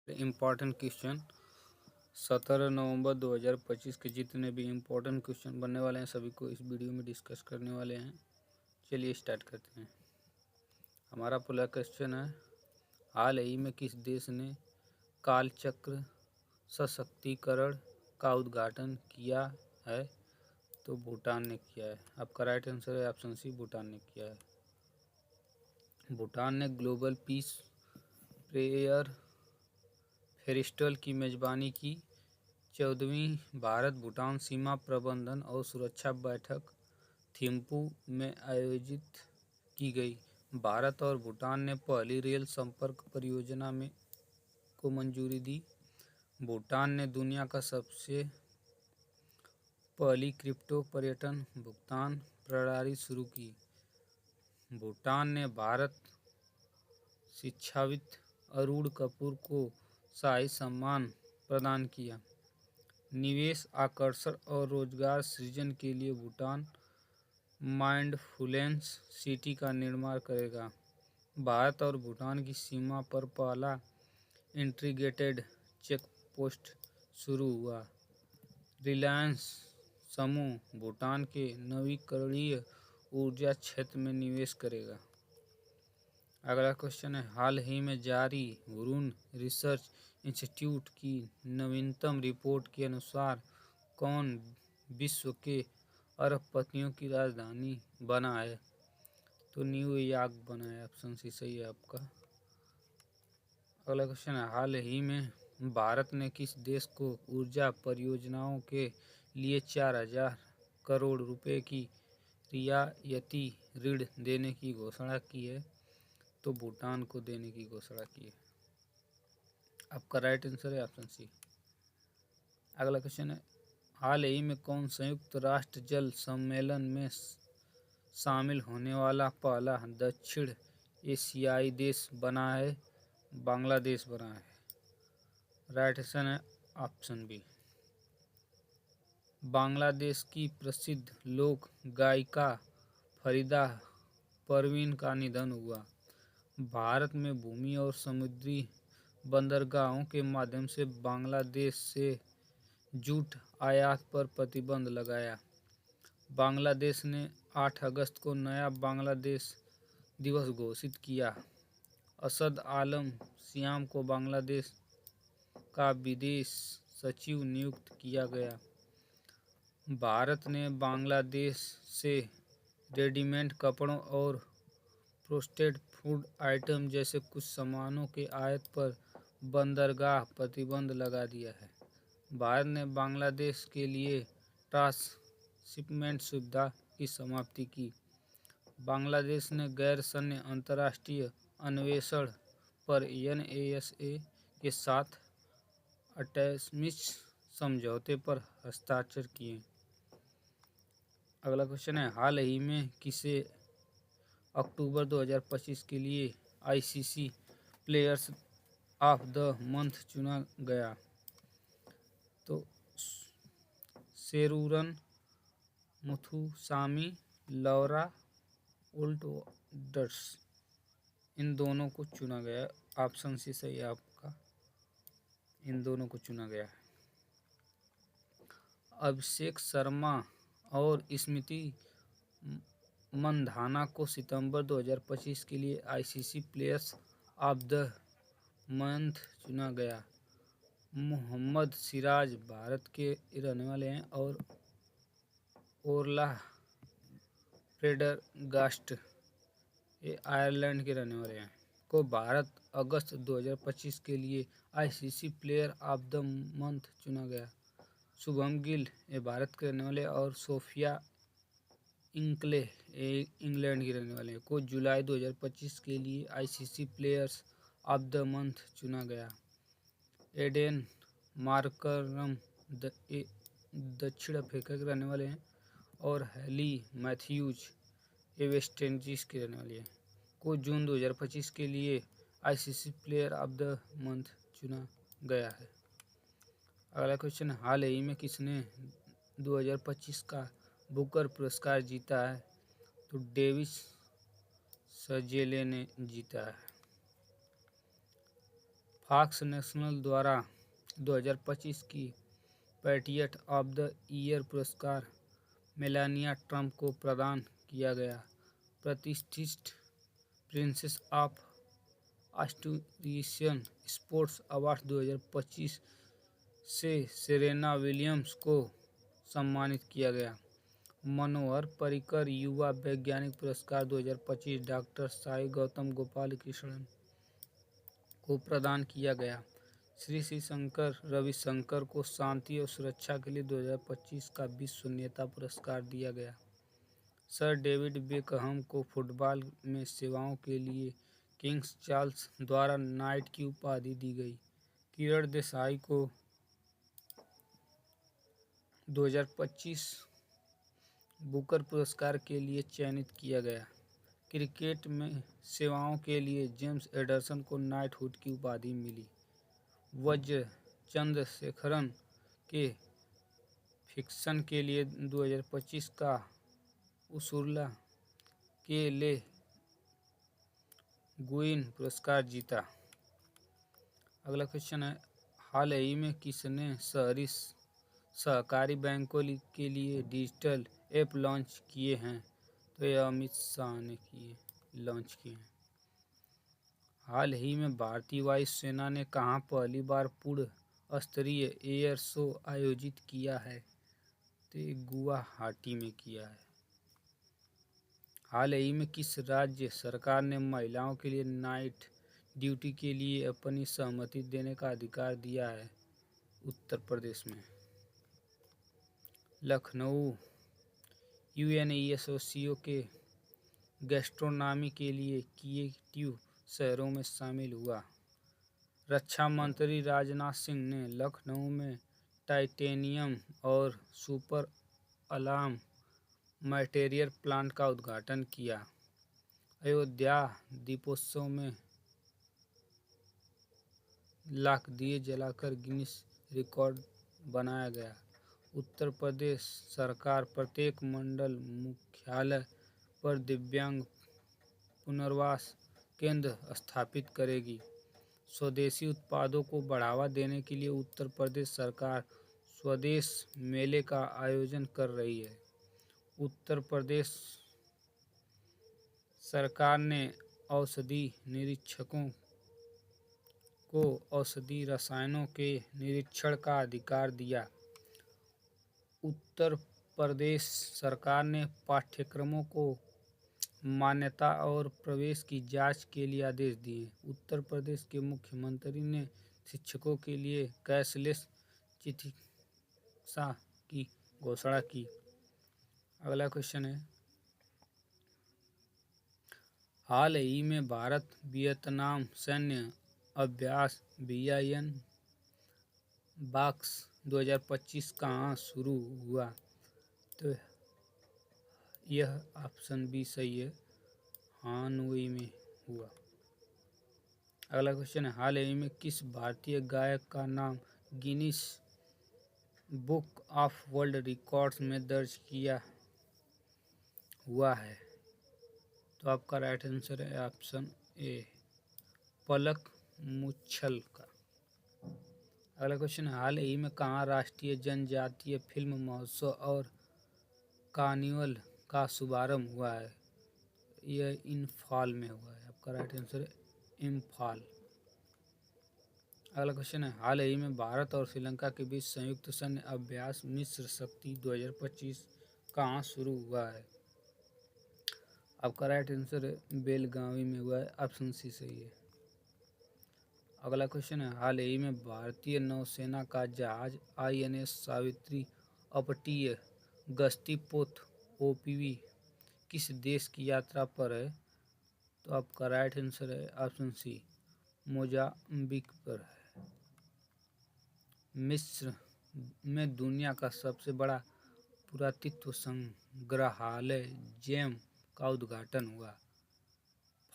Important question 17 नवंबर 2025 के जितने भी इम्पोर्टेंट क्वेश्चन बनने वाले हैं सभी को इस वीडियो में डिस्कस करने वाले हैं। चलिए स्टार्ट करते हैं। हमारा पहला क्वेश्चन है, हाल ही में किस देश ने कालचक्र सशक्तिकरण का उद्घाटन किया है? तो भूटान ने किया है। आपका राइट आंसर है ऑप्शन सी, भूटान ने किया है। भूटान ने ग्लोबल पीस प्रेयर फेस्टिवल की मेजबानी की। 14वीं भारत भूटान सीमा प्रबंधन और सुरक्षा बैठक थिम्पू में आयोजित की गई। भारत और भूटान ने पहली रेल संपर्क परियोजना में को मंजूरी दी। भूटान ने दुनिया का सबसे पहली क्रिप्टो पर्यटन भुगतान प्रणाली शुरू की। भूटान ने भारत शिक्षाविद अरुण कपूर को शाही सम्मान प्रदान किया। निवेश आकर्षण और रोजगार सृजन के लिए भूटान माइंडफुलनेस सिटी का निर्माण करेगा। भारत और भूटान की सीमा पर पहला इंटीग्रेटेड चेक पोस्ट शुरू हुआ। रिलायंस समूह भूटान के नवीकरणीय ऊर्जा क्षेत्र में निवेश करेगा। अगला क्वेश्चन है, हाल ही में जारी वरुण रिसर्च इंस्टीट्यूट की नवीनतम रिपोर्ट के अनुसार कौन विश्व के अरबपतियों की राजधानी बना है? तो न्यूयॉर्क बना है। ऑप्शन सी सही है आपका। अगला क्वेश्चन है, हाल ही में भारत ने किस देश को ऊर्जा परियोजनाओं के लिए 4000 करोड़ रुपए की रियायती ऋण देने की घोषणा की है? तो भूटान को देने की घोषणा की है। आपका राइट आंसर है ऑप्शन सी। अगला क्वेश्चन है, हाल ही में कौन संयुक्त राष्ट्र जल सम्मेलन में शामिल होने वाला पहला दक्षिण एशियाई देश बना है? बांग्लादेश बना है। राइट आंसर है ऑप्शन बी। बांग्लादेश की प्रसिद्ध लोक गायिका फरीदा परवीन का निधन हुआ। भारत में भूमि और समुद्री बंदरगाहों के माध्यम से बांग्लादेश से जूट आयात पर प्रतिबंध लगाया। बांग्लादेश ने 8 अगस्त को नया बांग्लादेश दिवस घोषित किया। असद आलम सियाम को बांग्लादेश का विदेश सचिव नियुक्त किया गया। भारत ने बांग्लादेश से रेडीमेड कपड़ों और प्रोसेस्ड फूड आइटम जैसे कुछ सामानों के आयात पर बंदरगाह प्रतिबंध लगा दिया है। भारत ने बांग्लादेश के लिए ट्रांसशिपमेंट सुविधा की समाप्ति की। बांग्लादेश ने गैर सैन्य अंतर्राष्ट्रीय अन्वेषण पर एनएसए के साथ 28वें समझौते पर हस्ताक्षर किए। अगला क्वेश्चन है, हाल ही में किसे अक्टूबर 2025 के लिए ICC players of the month चुना गया? तो शेरूरन मुथुसामी, लौरा वोल्टर्स, इन दोनों को चुना गया। ऑप्शन सी सही है आपका, इन दोनों को चुना गया है। अभिषेक शर्मा और स्मृति मंधाना को सितंबर 2025 के लिए ICC players of the month चुना गया। मोहम्मद सिराज भारत के रहने वाले हैं और ओरला प्रेडरगास्ट ये आयरलैंड के रहने वाले हैं। को भारत अगस्त 2025 के लिए ICC player of the month चुना गया। शुभम गिल ये भारत के रहने वाले और सोफिया इंकले इंग्लैंड के रहने वाले हैं। को जुलाई 2025 के लिए ICC players of the month चुना गया। एडेन मार्करम दक्षिण अफ्रीका के रहने वाले हैं और हैली मैथ्यूज ये वेस्ट इंडीज के रहने वाले हैं। को जून 2025 के लिए ICC player of the month चुना गया है। अगला क्वेश्चन, हाल ही में किसने 2025 का बुकर पुरस्कार जीता है? तो डेविस सजेले ने जीता है। फॉक्स नेशनल द्वारा 2025 की पैट्रियट ऑफ द ईयर पुरस्कार मेलानिया ट्रंप को प्रदान किया गया। प्रतिष्ठित princess of Australian sports award 2025 से सेरेना विलियम्स को सम्मानित किया गया। मनोहर पर्रिकर युवा वैज्ञानिक पुरस्कार 2025 डॉक्टर साई गौतम गोपाल कृष्णन को प्रदान किया गया। श्री श्री शंकर रविशंकर को शांति और सुरक्षा के लिए 2025 का विश्व नेता पुरस्कार दिया गया। सर डेविड बेकहम को फुटबॉल में सेवाओं के लिए किंग्स चार्ल्स द्वारा नाइट की उपाधि दी गई। किरण देसाई को 2025 बुकर पुरस्कार के लिए चयनित किया गया। क्रिकेट में सेवाओं के लिए जेम्स एंडरसन को नाइटहुड की उपाधि मिली। वज्र चंद्रशेखरन के फिक्शन के लिए 2025 का उर्सुला के ले गुइन पुरस्कार जीता। अगला क्वेश्चन है, हाल ही में किसने शहरी सहकारी बैंकों के लिए डिजिटल ऐप लॉन्च किए हैं? तो यह अमित शाह ने लॉन्च किए हैं। हाल ही में भारतीय वायुसेना ने कहाँ पहली बार पूर्ण स्तरीय एयर शो आयोजित किया है? तो ये गुवाहाटी में किया है। हाल ही में किस राज्य सरकार ने महिलाओं के लिए नाइट ड्यूटी के लिए अपनी सहमति देने का अधिकार दिया है? उत्तर प्रदेश में। लखनऊ यूएनएससीओ के गैस्ट्रोनॉमी के लिए क्रिएटिव शहरों में शामिल हुआ। रक्षा मंत्री राजनाथ सिंह ने लखनऊ में टाइटेनियम और सुपर अलार्म मटेरियल प्लांट का उद्घाटन किया। अयोध्या दीपोत्सव में लाख दिए जलाकर गिनीज रिकॉर्ड बनाया गया। उत्तर प्रदेश सरकार प्रत्येक मंडल मुख्यालय पर दिव्यांग पुनर्वास केंद्र स्थापित करेगी। स्वदेशी उत्पादों को बढ़ावा देने के लिए उत्तर प्रदेश सरकार स्वदेश मेले का आयोजन कर रही है। उत्तर प्रदेश सरकार ने औषधि निरीक्षकों को औषधि रसायनों के निरीक्षण का अधिकार दिया। उत्तर प्रदेश सरकार ने पाठ्यक्रमों को मान्यता और प्रवेश की जांच के लिए आदेश दिए। उत्तर प्रदेश के मुख्यमंत्री ने शिक्षकों के लिए कैशलेस चिकित्सा की घोषणा की। अगला क्वेश्चन है, हाल ही में भारत वियतनाम सैन्य अभ्यास VIN बॉक्स 2025 कहाँ शुरू हुआ? तो यह ऑप्शन बी सही है, हानोई में हुआ। अगला क्वेश्चन है, हाल ही में किस भारतीय गायक का नाम Guinness book of world records में दर्ज किया हुआ है? तो आपका राइट आंसर है ऑप्शन ए, पलक मुच्छल का। अगला क्वेश्चन है, हाल ही में कहाँ राष्ट्रीय जनजातीय फिल्म महोत्सव और कार्निवल का शुभारंभ हुआ है? यह इम्फाल में हुआ है। आपका राइट आंसर है इम्फाल। अगला क्वेश्चन है, हाल ही में भारत और श्रीलंका के बीच संयुक्त सैन्य अभ्यास मिस्र शक्ति 2025 कहाँ शुरू हुआ है? आपका राइट आंसर है बेलगावी में हुआ है। ऑप्शन सी सही है। अगला क्वेश्चन है, हाल ही में भारतीय नौसेना का जहाज INS सावित्री अपतटीय गश्ती पोत OPV किस देश की यात्रा पर है? तो आपका राइट आंसर है ऑप्शन सी, मोजाम्बिक पर है। मिस्र में दुनिया का सबसे बड़ा पुरातत्व संग्रहालय जेम का उद्घाटन हुआ।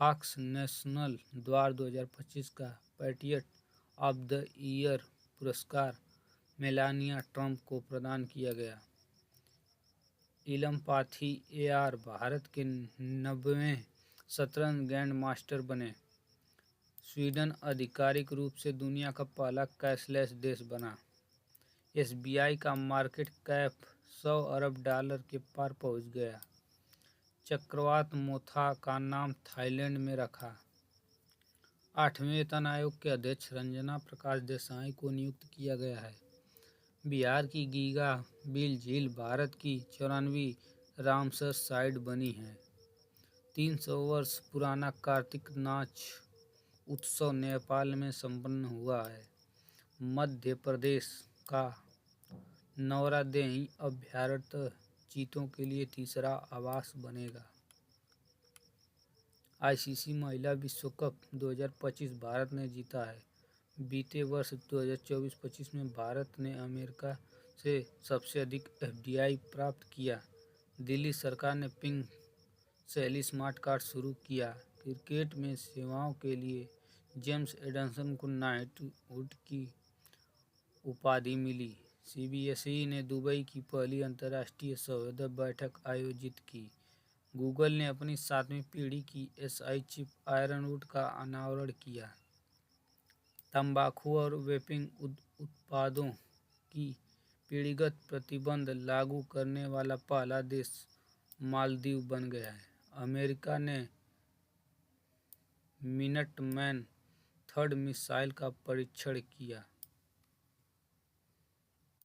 फॉक्स नेशनल द्वारा 2025 का पैट्रियट ऑफ द ईयर पुरस्कार मेलानिया ट्रंप को प्रदान किया गया। इलम पाथी AR भारत के 90वें शतरंज ग्रैंड मास्टर बने। स्वीडन आधिकारिक रूप से दुनिया का पहला कैशलेस देश बना। एसबीआई का मार्केट कैप $100 अरब के पार पहुंच गया। चक्रवात मोथा का नाम थाईलैंड में रखा। 8वें वेतन आयोग के अध्यक्ष रंजना प्रकाश देसाई को नियुक्त किया गया है। बिहार की गीगा बिल झील भारत की 94वीं रामसर साइट बनी है। 300 वर्ष पुराना कार्तिक नाच उत्सव नेपाल में संपन्न हुआ है। मध्य प्रदेश का नौरादेही अभयारण्य चीतों के लिए तीसरा आवास बनेगा। आईसीसी महिला विश्व कप 2025 भारत ने जीता है। बीते वर्ष 2024-25 में भारत ने अमेरिका से सबसे अधिक एफडीआई प्राप्त किया। दिल्ली सरकार ने पिंक शैली स्मार्ट कार्ड शुरू किया। क्रिकेट में सेवाओं के लिए जेम्स एडमसन को नाइटहुड की उपाधि मिली। सीबीएसई ने दुबई की पहली अंतर्राष्ट्रीय संवाद बैठक आयोजित की। गूगल ने अपनी 7वीं पीढ़ी की एसआई चिप आयरनवुड का अनावरण किया। तंबाकू और वेपिंग उत्पादों की पीढ़ीगत प्रतिबंध लागू करने वाला पहला देश मालदीव बन गया है। अमेरिका ने मिनटमैन थर्ड मिसाइल का परीक्षण किया।